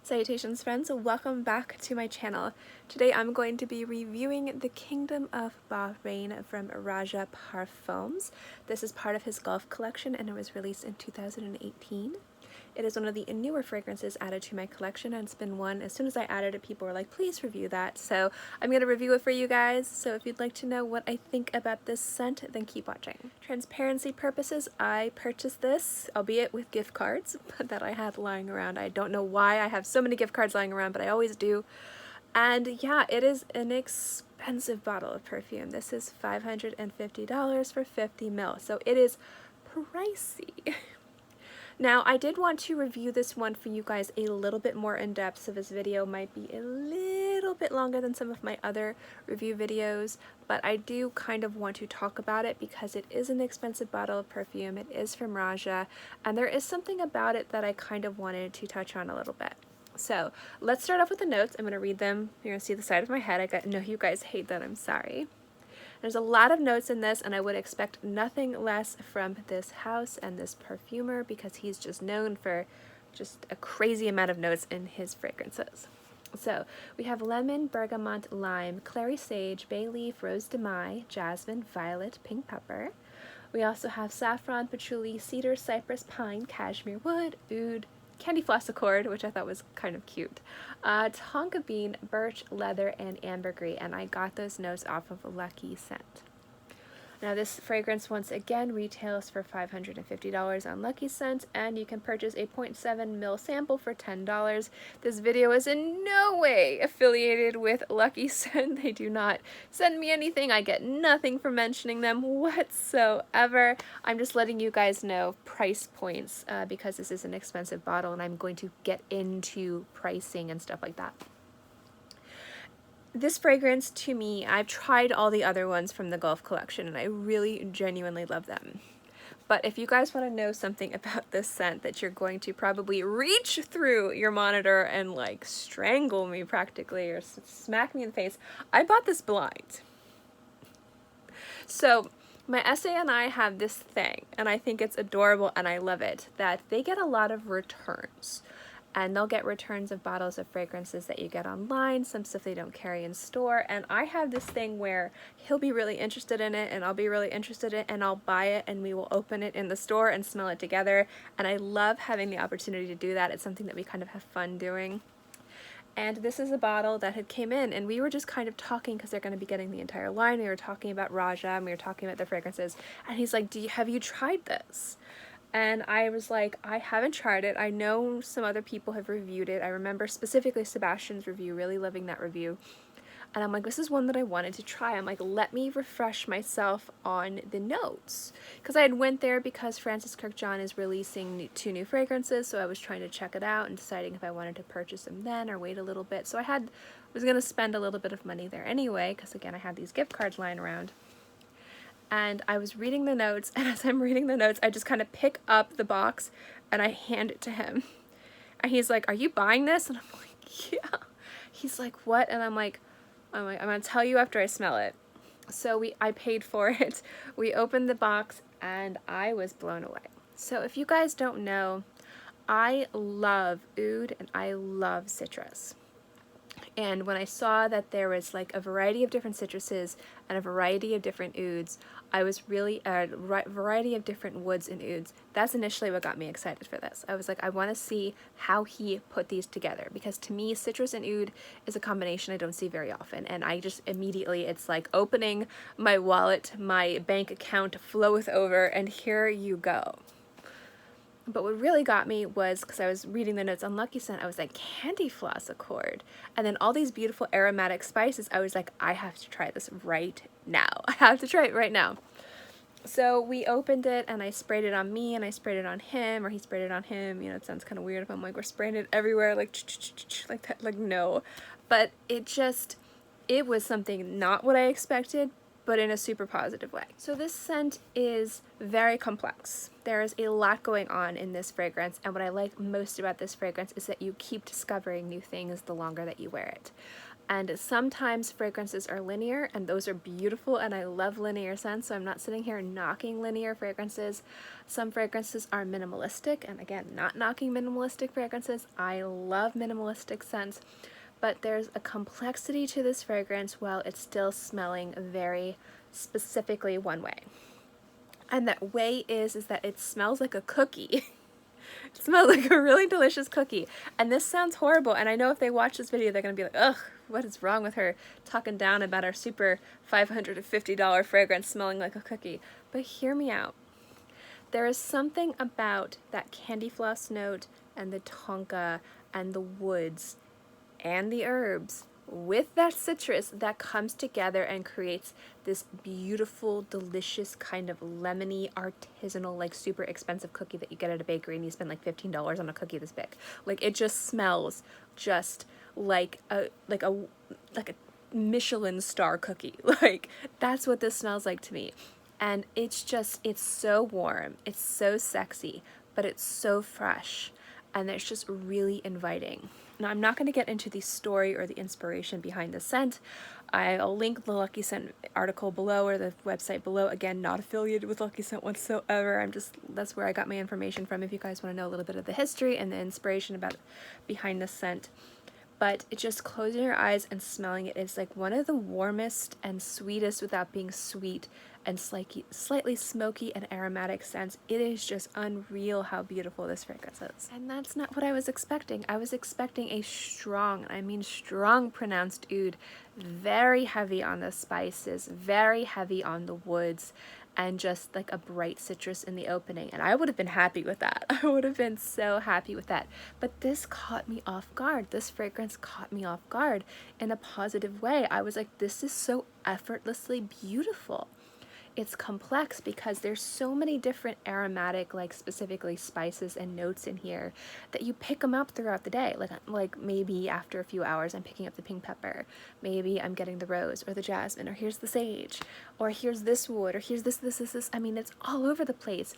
Salutations friends, welcome back to my channel. Today I'm going to be reviewing the Kingdom of Bahrain from Roja Parfums. This is part of his Gulf collection and it was released in 2018. It is one of the newer fragrances added to my collection, and it's been one, as soon as I added it, people were like, please review that. So I'm going to review it for you guys. So if you'd like to know what I think about this scent, then keep watching. Transparency purposes, I purchased this, albeit with gift cards that I had lying around. I don't know why I have so many gift cards lying around, but I always do. And yeah, it is an expensive bottle of perfume. This is $550 for 50 ml, so it is pricey. Now, I did want to review this one for you guys a little bit more in depth, so this video might be a little bit longer than some of my other review videos, but I do kind of want to talk about it because it is an expensive bottle of perfume. It is from Roja, and there is something about it that I kind of wanted to touch on a little bit. So let's start off with the notes. I'm going to read them. You're going to see the side of my head. I know you guys hate that. I'm sorry. There's a lot of notes in this, and I would expect nothing less from this house and this perfumer because he's just known for just a crazy amount of notes in his fragrances. So we have lemon, bergamot, lime, clary sage, bay leaf, rose de mai, jasmine, violet, pink pepper. We also have saffron, patchouli, cedar, cypress, pine, cashmere wood, oud, candyfloss accord, which I thought was kind of cute, tonka bean, birch, leather, and ambergris, and I got those notes off of Lucky Scent. Now this fragrance once again retails for $550 on Lucky Scent, and you can purchase a 0.7 ml sample for $10. This video is in no way affiliated with Lucky Scent. They do not send me anything. I get nothing for mentioning them whatsoever. I'm just letting you guys know price points because this is an expensive bottle and I'm going to get into pricing and stuff like that. This fragrance, to me, I've tried all the other ones from the Gulf collection and I really genuinely love them. But if you guys want to know something about this scent that you're going to probably reach through your monitor and like strangle me practically or smack me in the face, I bought this blind. So my SA and I have this thing, and I think it's adorable and I love it, that they get a lot of returns. And they'll get returns of bottles of fragrances that you get online, some stuff they don't carry in store, and I have this thing where he'll be really interested in it and I'll be really interested in it and I'll buy it and we will open it in the store and smell it together, and I love having the opportunity to do that. It's something that we kind of have fun doing. And this is a bottle that had came in and we were just kind of talking because they're going to be getting the entire line. We were talking about Roja and we were talking about the fragrances, and he's like, have you tried this? And I was like, I haven't tried it. I know some other people have reviewed it. I remember specifically Sebastian's review, really loving that review. And I'm like, this is one that I wanted to try. I'm like, let me refresh myself on the notes. Because I had went there because Francis Kirkjohn is releasing 2 new fragrances, so I was trying to check it out and deciding if I wanted to purchase them then or wait a little bit. So I was going to spend a little bit of money there anyway, because again, I had these gift cards lying around. And I was reading the notes, and as I'm reading the notes, I just kind of pick up the box and I hand it to him. And he's like, are you buying this? And I'm like, yeah. He's like, what? And I'm like, I'm gonna tell you after I smell it. So I paid for it. We opened the box and I was blown away. So if you guys don't know, I love oud and I love citrus. And when I saw that there was like a variety of different citruses and a variety of different ouds, I was really a variety of different woods and ouds. That's initially what got me excited for this. I was like, I want to see how he put these together, because to me, citrus and oud is a combination I don't see very often. And I just immediately, it's like opening my wallet, my bank account floweth over, and here you go. But what really got me was, because I was reading the notes on Lucky Scent, I was like, candyfloss accord. And then all these beautiful aromatic spices, I was like, I have to try this right now. I have to try it right now. So we opened it and I sprayed it on me and I sprayed it on him, or he sprayed it on him. You know, it sounds kind of weird if I'm like, we're spraying it everywhere, like that, like no. But it was something not what I expected, but in a super positive way. So this scent is very complex. There is a lot going on in this fragrance, and what I like most about this fragrance is that you keep discovering new things the longer that you wear it. And sometimes fragrances are linear, and those are beautiful, and I love linear scents, so I'm not sitting here knocking linear fragrances. Some fragrances are minimalistic, and again, not knocking minimalistic fragrances. I love minimalistic scents, but there's a complexity to this fragrance while it's still smelling very specifically one way. And that way is that it smells like a cookie. It smells like a really delicious cookie. And this sounds horrible, and I know if they watch this video, they're going to be like, ugh, what is wrong with her talking down about our super $550 fragrance smelling like a cookie? But hear me out. There is something about that candy floss note and the tonka and the woods and the herbs with that citrus that comes together and creates this beautiful, delicious kind of lemony, artisanal, like super expensive cookie that you get at a bakery and you spend like $15 on a cookie this big. Like, it just smells just like a Michelin star cookie. Like, that's what this smells like to me. And it's so warm, it's so sexy, but it's so fresh, and it's just really inviting. Now, I'm not going to get into the story or the inspiration behind the scent. I'll link the Lucky Scent article below or the website below. Again, not affiliated with Lucky Scent whatsoever. That's where I got my information from if you guys want to know a little bit of the history and the inspiration behind the scent. But it just closing your eyes and smelling it is like one of the warmest and sweetest without being sweet and slightly smoky and aromatic scents. It is just unreal how beautiful this fragrance is. And that's not what I was expecting. I was expecting a strong, I mean strong pronounced oud, very heavy on the spices, very heavy on the woods, and just like a bright citrus in the opening. And I would have been happy with that. I would have been so happy with that. But this caught me off guard. This fragrance caught me off guard in a positive way. I was like, this is so effortlessly beautiful. It's complex because there's so many different aromatic, like specifically spices and notes in here that you pick them up throughout the day. Like maybe after a few hours I'm picking up the pink pepper, maybe I'm getting the rose or the jasmine, or here's the sage, or here's this wood, or here's this. I mean, it's all over the place.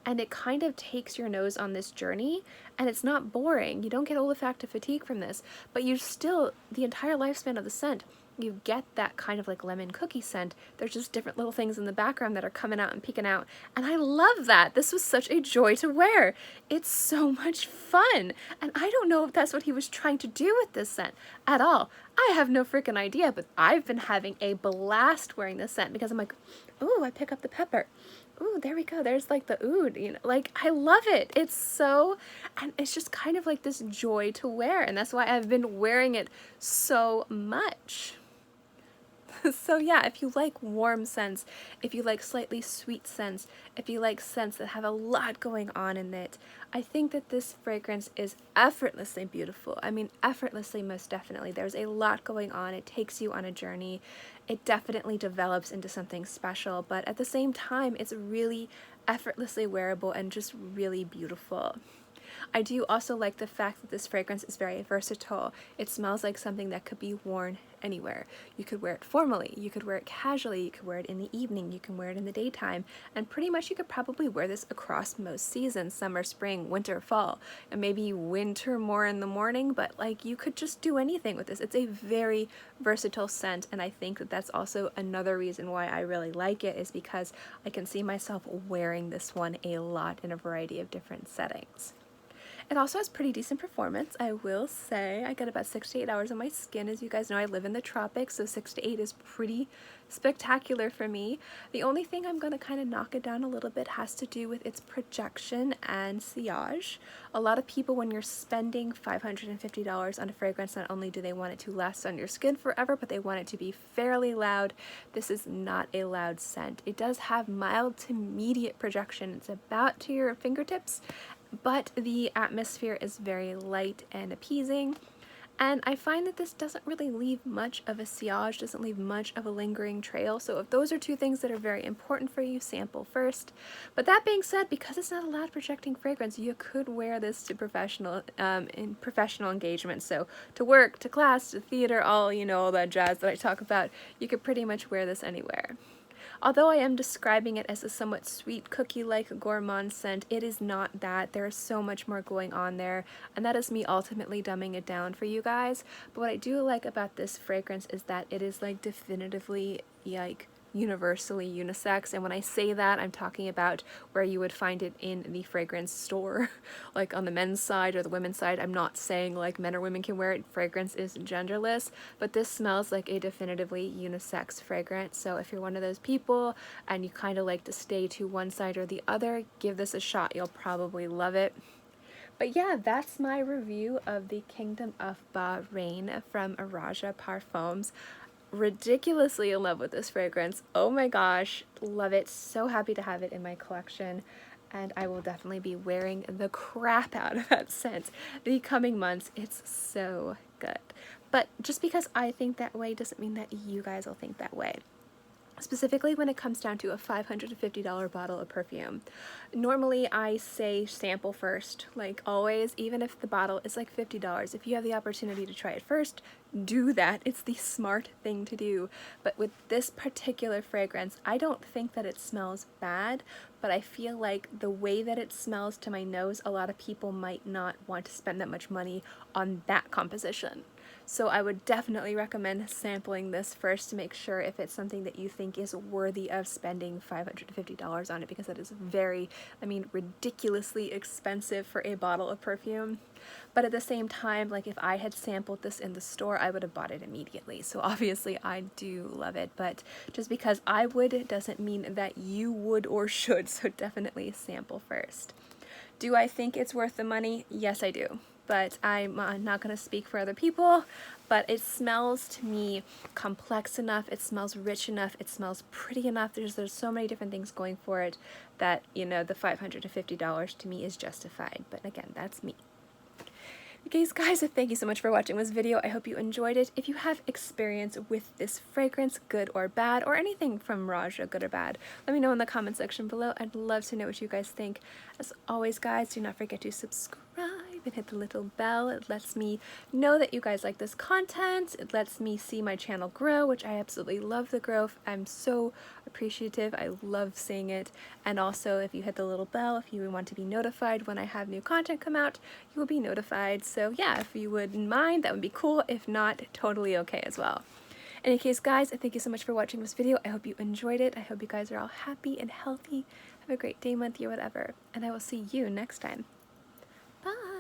And it kind of takes your nose on this journey, and it's not boring. You don't get olfactive fatigue from this, but you still, the entire lifespan of the scent, you get that kind of like lemon cookie scent. There's just different little things in the background that are coming out and peeking out. And I love that. This was such a joy to wear. It's so much fun. And I don't know if that's what he was trying to do with this scent at all. I have no freaking idea, but I've been having a blast wearing this scent because I'm like, ooh, I pick up the pepper. Ooh, there we go. There's like the oud, you know, like I love it. It's so, and it's just kind of like this joy to wear. And that's why I've been wearing it so much. So yeah, if you like warm scents, if you like slightly sweet scents, if you like scents that have a lot going on in it, I think that this fragrance is effortlessly beautiful. I mean, effortlessly, most definitely. There's a lot going on. It takes you on a journey. It definitely develops into something special, but at the same time, it's really effortlessly wearable and just really beautiful. I do also like the fact that this fragrance is very versatile. It smells like something that could be worn anywhere. You could wear it formally, you could wear it casually, you could wear it in the evening, you can wear it in the daytime, and pretty much you could probably wear this across most seasons, summer, spring, winter, fall, and maybe winter more in the morning, but like you could just do anything with this. It's a very versatile scent, and I think that that's also another reason why I really like it, is because I can see myself wearing this one a lot in a variety of different settings. It also has pretty decent performance, I will say. I get about 6 to 8 hours on my skin. As you guys know, I live in the tropics, so 6 to 8 is pretty spectacular for me. The only thing I'm going to kind of knock it down a little bit has to do with its projection and sillage. A lot of people, when you're spending $550 on a fragrance, not only do they want it to last on your skin forever, but they want it to be fairly loud. This is not a loud scent. It does have mild to mediate projection. It's about to your fingertips, but the atmosphere is very light and appeasing, and I find that this doesn't really leave much of a sillage, doesn't leave much of a lingering trail. So if those are two things that are very important for you, sample first. But that being said, because it's not a loud projecting fragrance, you could wear this to professional engagements. So to work, to class, to theater, all, you know, all that jazz that I talk about, you could pretty much wear this anywhere. Although I am describing it as a somewhat sweet cookie-like gourmand scent, it is not that. There is so much more going on there, and that is me ultimately dumbing it down for you guys. But what I do like about this fragrance is that it is like definitively like universally unisex, and when I say that, I'm talking about where you would find it in the fragrance store, like on the men's side or the women's side. I'm not saying like men or women can wear it. Fragrance is genderless, but this smells like a definitively unisex fragrance. So if you're one of those people and you kind of like to stay to one side or the other, give this a shot. You'll probably love it. But yeah, that's my review of the Kingdom of Bahrain from Roja Parfums. Ridiculously in love with this fragrance. Oh my gosh, love it. So happy to have it in my collection, and I will definitely be wearing the crap out of that scent the coming months. It's so good. But just because I think that way doesn't mean that you guys will think that way. Specifically when it comes down to a $550 bottle of perfume. Normally I say sample first, like always, even if the bottle is like $50. If you have the opportunity to try it first, do that. It's the smart thing to do. But with this particular fragrance, I don't think that it smells bad, but I feel like the way that it smells to my nose, a lot of people might not want to spend that much money on that composition. So I would definitely recommend sampling this first to make sure if it's something that you think is worthy of spending $550 on it, because it is very, I mean, ridiculously expensive for a bottle of perfume. But at the same time, like if I had sampled this in the store, I would have bought it immediately. So obviously I do love it, but just because I would doesn't mean that you would or should, so definitely sample first. Do I think it's worth the money? Yes, I do. But I'm not going to speak for other people, but it smells to me complex enough, it smells rich enough, it smells pretty enough. There's so many different things going for it that, you know, the $550 to me is justified. But again, that's me. Okay, guys, thank you so much for watching this video. I hope you enjoyed it. If you have experience with this fragrance, good or bad, or anything from Roja, good or bad, let me know in the comment section below. I'd love to know what you guys think. As always, guys, do not forget to subscribe and hit the little bell. It lets me know that you guys like this content. It lets me see my channel grow, which I absolutely love the growth. I'm so appreciative. I love seeing it. And also, if you hit the little bell, if you want to be notified when I have new content come out, you will be notified. So yeah, if you wouldn't mind, that would be cool. If not, totally okay as well. In any case, guys, thank you so much for watching this video. I hope you enjoyed it. I hope you guys are all happy and healthy. Have a great day, month, year, whatever. And I will see you next time. Bye!